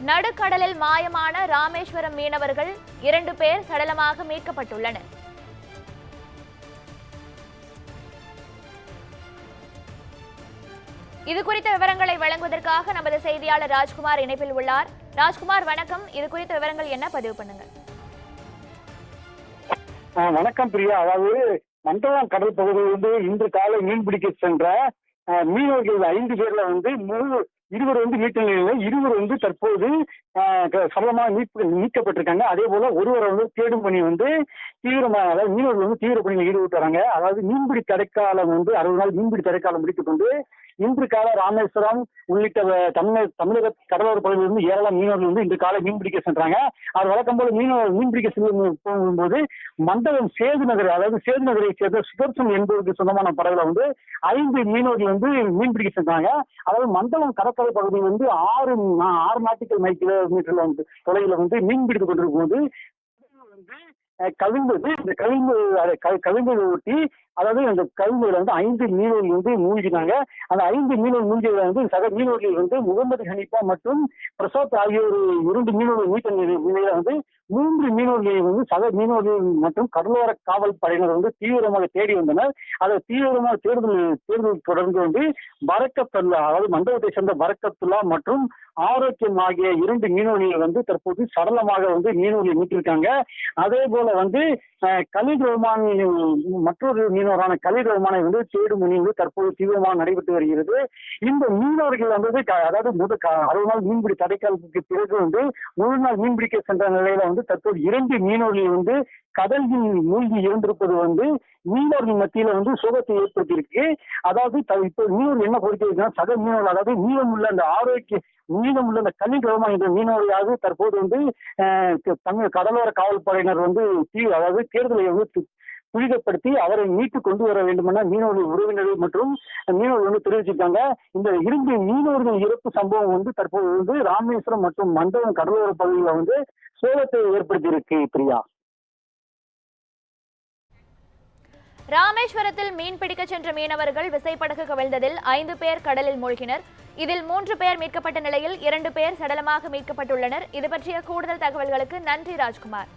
நடுக்கடலில் மாயமான ராமேஸ்வரம் மீனவர்கள் 2 பேர் சடலமாக மீட்கப்பட்டுள்ளனர். இது குறித்த விவரங்களை வழங்குவதற்காக நமது செய்தியாளர் ராஜ்குமார் இணைப்பில் உள்ளார். ராஜ்குமார் வணக்கம். இது குறித்த விவரங்கள் என்ன பதிவு பண்ணுங்க. வணக்கம் பிரியா. அதாவது மண்டலம் கடல் பகுதியில் இன்று காலை மீன்பிடிக்க சென்ற மீனவர்கள் 5 பேர்ல 20 மீட்க நிலையில் 20 தற்போது சபலமாக மீட்கப்பட்டிருக்காங்க. அதே போல ஒருவரை தேடும் பணி தீவிரமாக, அதாவது மீனவர்கள் தீவிர பணியில் ஈடுபட்டு வராங்க. அதாவது மீன்பிடி தடைக்காலம் 60 நாள் மீன்பிடி தடைக்காலம் முடித்துக் கொண்டு இன்று காலை ராமேஸ்வரம் உள்ளிட்ட தமிழக கடலோர பகுதியிலிருந்து ஏராளம் மீனவர்கள் இன்று காலை மீன்பிடிக்க சென்றாங்க. அது வழக்கம் போல மீன்பிடிக்க போகும்போது மண்டபம் சேது நகர், அதாவது சேது நகரை சேர்ந்த சுதர்சன் என்பவருக்கு சொந்தமான படகுல 5 மீனவர்கள் மீன்பிடிக்க சென்றாங்க. அதாவது மண்டபம் கடற்கரை பகுதியில் 6 நாட்டிக்கல் கிலோமீட்டர்ல தொலைவில் மீன்பிடித்துக் கொண்டிருக்கும் போது கவிழ்ந்தது. இந்த கவிழ்ந்ததை ஒட்டி, அதாவது அந்த கவிழ்ந்ததுல 5 மீனவர்கள் மூழ்கினாங்க. அந்த 5 மீனவர்கள் மூழ்கியதுல சக மீனவர்கள் முகமது ஹனீஃபா மற்றும் பிரசாத் ஆகியோர் 2 மீனவர்கள் மீட்ட நிலையில 3 மீனவர்கள் சக மீனவர்கள் மற்றும் கடலோர காவல் படையினர் தீவிரமாக தேடி வந்தனர். அதை தீவிரமாக தேடுதல் தொடர்ந்து பரக்கத்துல்லா, அதாவது மண்டபத்தை சேர்ந்த பரக்கத்துல்லா மற்றும் ஆரோக்கியம் ஆகிய 2 மீனவர்கள் தற்போது சடலமாக மீனவர்கள் மீட்டிருக்காங்க. அதே போல கலீல் ரஹ்மான், மற்றொரு மீனவரான கலீல் ரஹ்மானை தேடும் பணி தற்போது தீவிரமாக நடைபெற்று வருகிறது. இந்த மீனவர்கள் அதாவது 60 நாள் மீன்பிடி தடைக்காலத்துக்கு பிறகு முழு நாள் மீன்பிடிக்க சென்ற நிலையில தற்போது 2 மீனவர்கள் கடலில் மூழ்கி இருந்திருப்பது மீனவர்கள் மத்தியில சோகத்தை ஏற்படுத்தியிருக்கு. அதாவது இப்போ மீனவர்கள் என்ன கோரிக்கை இருக்குன்னா, சக மீனவர்கள், அதாவது மீதமுள்ள அந்த மீதமுள்ள அந்த கலீல் ரஹ்மான் என்ற மீனவர்களாக தற்போது தமிழ் கடலோர காவல் படையினர் அதாவது தேர்தலை துரிதப்படுத்தி அவரை மீட்டு கொண்டு வர வேண்டும் என மீனவர்கள் உறவினர்கள் மற்றும் மீனவர்கள் தெரிவிச்சிருக்காங்க. இந்த 2 மீனவர்கள் இறப்பு சம்பவம் தற்போது ராமேஸ்வரம் மற்றும் மண்டபம் கடலோர பகுதியில் சோகத்தை ஏற்படுத்தியிருக்கு. பிரியா, ராமேஸ்வரத்தில் மீன்பிடிக்க சென்ற மீனவர்கள் விசைப்படகு கவிழ்ந்ததில் 5 பேர் கடலில் மூழ்கினர். இதில் 3 பேர் மீட்கப்பட்ட நிலையில் 2 பேர் சடலமாக மீட்கப்பட்டுள்ளனர். இது பற்றிய கூடுதல் தகவல்களுக்கு நன்றி ராஜ்குமார்.